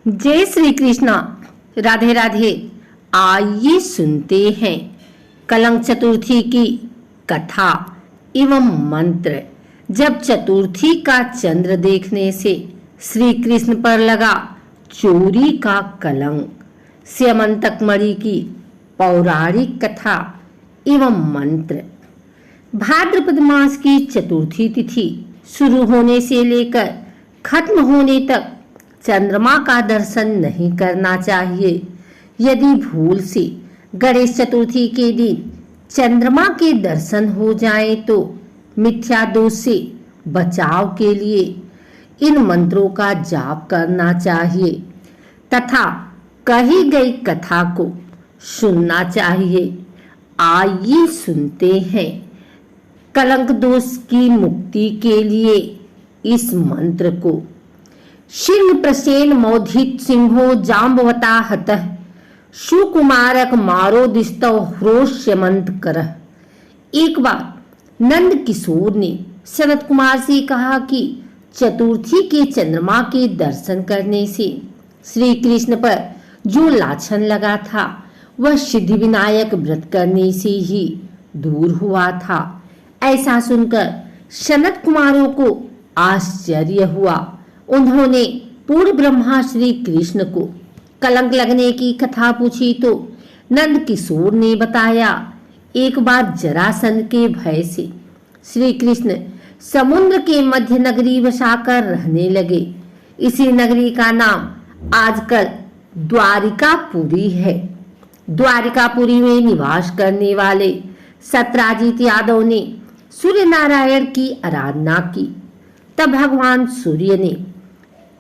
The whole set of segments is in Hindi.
जय श्री कृष्णा। राधे राधे। आइए सुनते हैं कलंक चतुर्थी की कथा एवं मंत्र। जब चतुर्थी का चंद्र देखने से श्री कृष्ण पर लगा चोरी का कलंक, स्यमंतक मणि की पौराणिक कथा एवं मंत्र। भाद्रपद मास की चतुर्थी तिथि शुरू होने से लेकर खत्म होने तक चंद्रमा का दर्शन नहीं करना चाहिए। यदि भूल से गणेश चतुर्थी के दिन चंद्रमा के दर्शन हो जाए तो मिथ्या दोष से बचाव के लिए इन मंत्रों का जाप करना चाहिए तथा कही गई कथा को सुनना चाहिए। आइए सुनते हैं कलंक दोष की मुक्ति के लिए इस मंत्र को। शीर्ण प्रसेन मोधित सिंहो जाम्बवता हतः सुकुमारक मारो दिस्तव ह्रोष्यमंत करः। एक बार नंद किशोर ने सनत कुमार से कहा कि चतुर्थी के चंद्रमा के दर्शन करने से श्री कृष्ण पर जो लाछन लगा था वह सिद्धि विनायक व्रत करने से ही दूर हुआ था। ऐसा सुनकर सनत कुमारों को आश्चर्य हुआ। उन्होंने पूर्ण ब्रह्मा श्री कृष्ण को कलंक लगने की कथा पूछी तो नंद किशोर ने बताया, एक बार जरासंध के भय से श्री कृष्ण समुद्र के मध्य नगरी बसाकर रहने लगे। इसी नगरी का नाम आजकल द्वारिकापुरी है। द्वारिकापुरी में निवास करने वाले सत्राजित यादव ने सूर्य नारायण की आराधना की। तब भगवान सूर्य ने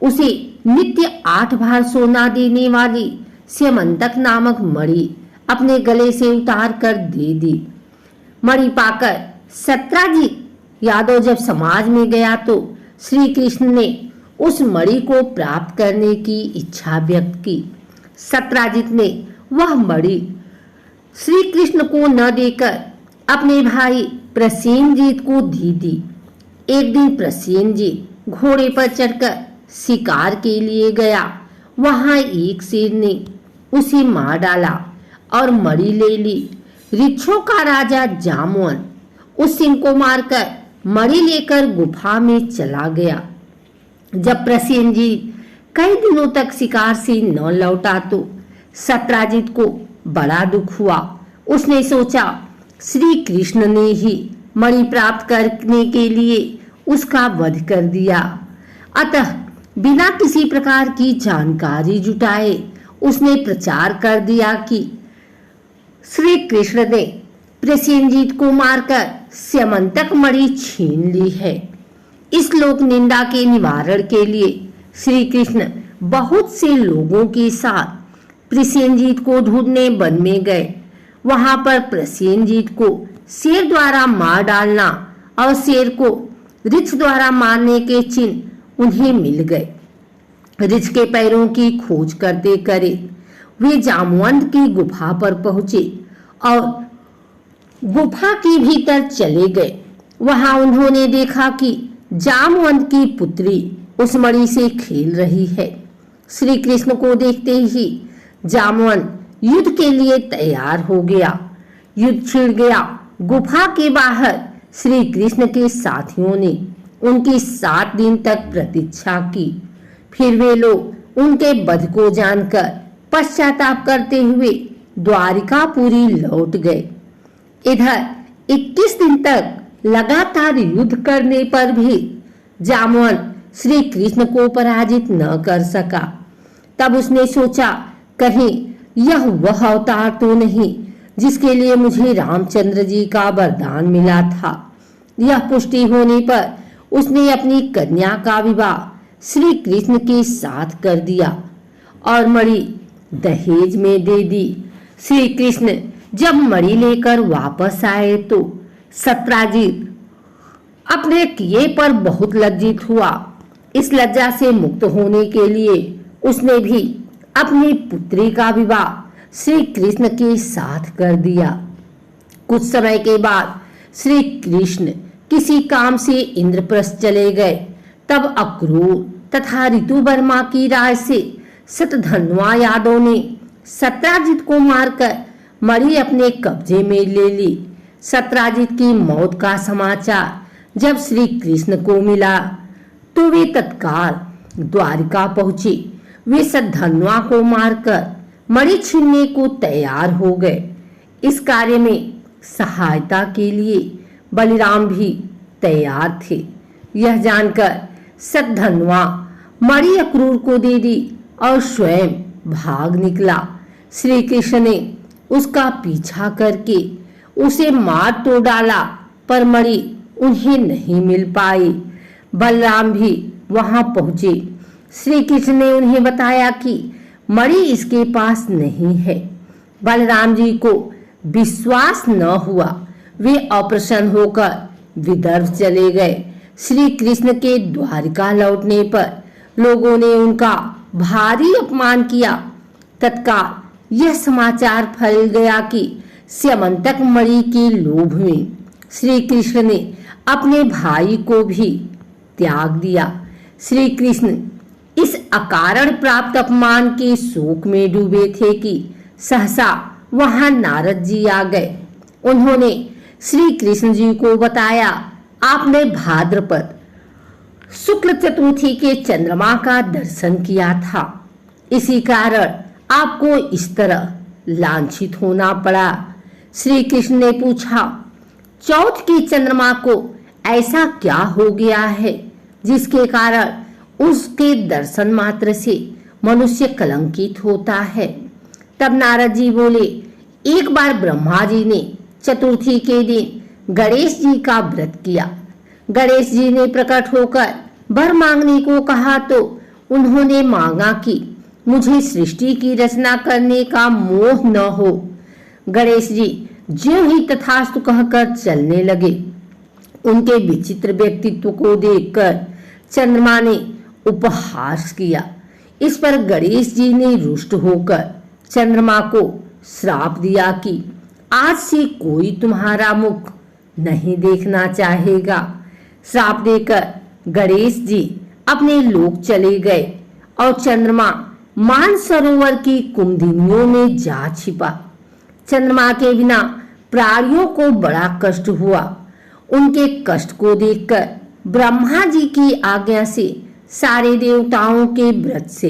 उसे नित्य 8 भार सोना देने वाली स्यमंतक नामक मणि अपने गले से उतार कर दे दी। मणि पाकर सत्राजित यादव जब समाज में गया तो श्री कृष्ण ने उस मणि को प्राप्त करने की इच्छा व्यक्त की। सत्राजित ने वह मणि श्री कृष्ण को न देकर अपने भाई प्रसेनजीत को दी दी। एक दिन प्रसेनजीत घोड़े पर चढ़कर शिकार के लिए गया। वहां एक शेर ने उसे मार डाला और मणि ले ली। ऋक्षों का राजा जामवंत उस सिंह को मारकर मणि लेकर गुफा में चला गया। जब प्रसेनजीत कई दिनों तक शिकार से न लौटा तो सत्राजित को बड़ा दुख हुआ। उसने सोचा श्री कृष्ण ने ही मणि प्राप्त करने के लिए उसका वध कर दिया। अतः बिना किसी प्रकार की जानकारी जुटाए उसने प्रचार कर दिया कि श्री कृष्ण ने प्रसेनजीत को मारकर स्यमंतक मणि छीन ली है। इस लोक निंदा के निवारण के लिए श्री कृष्ण बहुत से लोगों के साथ प्रसेनजीत को ढूंढने वन में गए। वहां पर प्रसेनजीत को शेर द्वारा मार डालना और शेर को ऋक्ष द्वारा मारने के चिन्ह उन्हें मिल गए। ऋक्ष के पैरों की खोज करते करे वे जामवंत की गुफा पर पहुंचे और गुफा के भीतर चले गए। वहां उन्होंने देखा कि जामवंत की पुत्री उस मणि से खेल रही है। श्री कृष्ण को देखते ही जामवंत युद्ध के लिए तैयार हो गया। युद्ध छिड़ गया। गुफा के बाहर श्री कृष्ण के साथियों ने उनकी 7 दिन तक प्रतीक्षा की। फिर वे लोग उनके वध को जानकर पश्चाताप करते हुए द्वारिकापुरी लौट गए। इधर 21 दिन तक लगातार युद्ध करने पर भी जामवंत श्री कृष्ण को पराजित न कर सका। तब उसने सोचा, कहीं यह वह अवतार तो नहीं जिसके लिए मुझे रामचंद्र जी का वरदान मिला था। यह पुष्टि होने पर उसने अपनी कन्या का विवाह श्री कृष्ण के साथ कर दिया और मणि दहेज में दे दी। श्री कृष्ण जब मणि लेकर वापस आए तो सत्राजित अपने किए पर बहुत लज्जित हुआ। इस लज्जा से मुक्त होने के लिए उसने भी अपनी पुत्री का विवाह श्री कृष्ण के साथ कर दिया। कुछ समय के बाद श्री कृष्ण किसी काम से इंद्रप्रस्थ चले गए। तब अक्रूर तथा ऋतुवर्मा की राय से शतधन्वा यादव ने सत्राजित को मारकर मणि अपने कब्जे में ले ली। सत्राजित की मौत का समाचार जब श्री कृष्ण को मिला तो वे तत्काल द्वारिका पहुंचे। वे शतधन्वा को मारकर मणि छीनने को तैयार हो गए। इस कार्य में सहायता के लिए बलिराम भी तैयार थे। यह जानकर शतधन्वा मणि अक्रूर को दे दी और स्वयं भाग निकला। श्री कृष्ण ने उसका पीछा करके उसे मार तो डाला, पर मणि उन्हें नहीं मिल पाई। बलराम भी वहां पहुंचे। श्री कृष्ण ने उन्हें बताया कि मणि इसके पास नहीं है। बलराम जी को विश्वास न हुआ। वे अप्रसन्न होकर विदर्भ चले गए। श्री कृष्ण के द्वारिका लौटने पर लोगों ने उनका भारी अपमान किया। तत्काल यह समाचार फैल गया कि स्यमंतक मणि के लोभ में श्री कृष्ण ने अपने भाई को भी त्याग दिया। श्री कृष्ण इस अकारण प्राप्त अपमान के शोक में डूबे थे कि सहसा वहां नारद जी आ गए। उन्होंने श्री कृष्ण जी को बताया, आपने भाद्रपद शुक्ल चतुर्थी के चंद्रमा का दर्शन किया था, इसी कारण आपको इस तरह लांछित होना पड़ा। श्री कृष्ण ने पूछा, चौथ की चंद्रमा को ऐसा क्या हो गया है जिसके कारण उसके दर्शन मात्र से मनुष्य कलंकित होता है। तब नारद जी बोले, एक बार ब्रह्मा जी ने चतुर्थी के दिन गणेश जी का व्रत किया। गणेश जी ने प्रकट होकर वर मांगने को कहा तो उन्होंने मांगा कि मुझे सृष्टि की रचना करने का मोह न हो। गणेश जी ज्यों ही तथास्तु कहकर चलने लगे। उनके विचित्र व्यक्तित्व को देखकर चंद्रमा ने उपहास किया। इस पर गणेश जी ने रुष्ट होकर चंद्रमा को श्राप दिया कि आज से कोई तुम्हारा मुख नहीं देखना चाहेगा। श्राप देकर गणेश जी अपने लोक चले गए और चंद्रमा मानसरोवर की कुमुदिनियों में जा छिपा। चंद्रमा के बिना प्राणियों को बड़ा कष्ट हुआ। उनके कष्ट को देखकर ब्रह्मा जी की आज्ञा से सारे देवताओं के व्रत से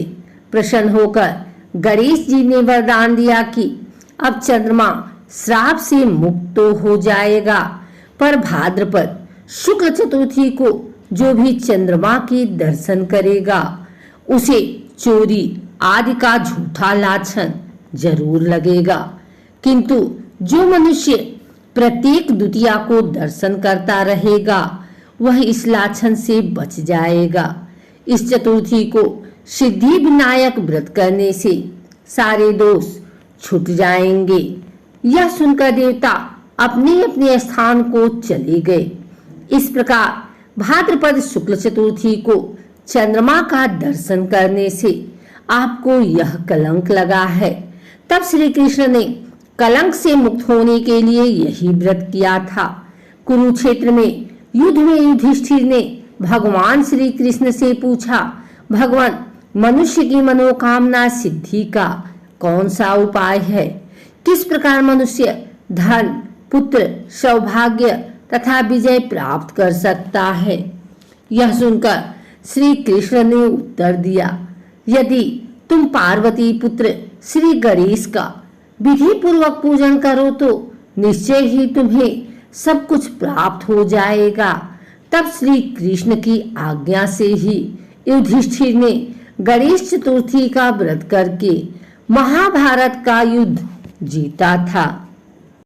प्रसन्न होकर गणेश जी ने वरदान दिया कि अब चंद्रमा श्राप से मुक्त तो हो जाएगा, पर भाद्रपद शुक्ल चतुर्थी को जो भी चंद्रमा के दर्शन करेगा उसे चोरी आदि का झूठा लाछन जरूर लगेगा। किंतु जो मनुष्य प्रत्येक द्वितीया को दर्शन करता रहेगा वह इस लाछन से बच जाएगा। इस चतुर्थी को सिद्धि विनायक व्रत करने से सारे दोष छूट जाएंगे। यह सुनकर देवता अपने अपने स्थान को चले गए। इस प्रकार भाद्रपद शुक्ल चतुर्थी को चंद्रमा का दर्शन करने से आपको यह कलंक लगा है। तब श्री कृष्ण ने कलंक से मुक्त होने के लिए यही व्रत किया था। कुरुक्षेत्र में युद्ध में युधिष्ठिर ने भगवान श्री कृष्ण से पूछा, भगवान, मनुष्य की मनोकामना सिद्धि का कौन सा उपाय है? किस प्रकार मनुष्य धन, पुत्र, सौभाग्य तथा विजय प्राप्त कर सकता है? यह सुनकर श्री कृष्ण ने उत्तर दिया, यदि तुम पार्वती पुत्र श्री गणेश का विधि पूर्वक पूजन करो तो निश्चय ही तुम्हें सब कुछ प्राप्त हो जाएगा। तब श्री कृष्ण की आज्ञा से ही युधिष्ठिर ने गणेश चतुर्थी का व्रत करके महाभारत का युद्ध जीता था।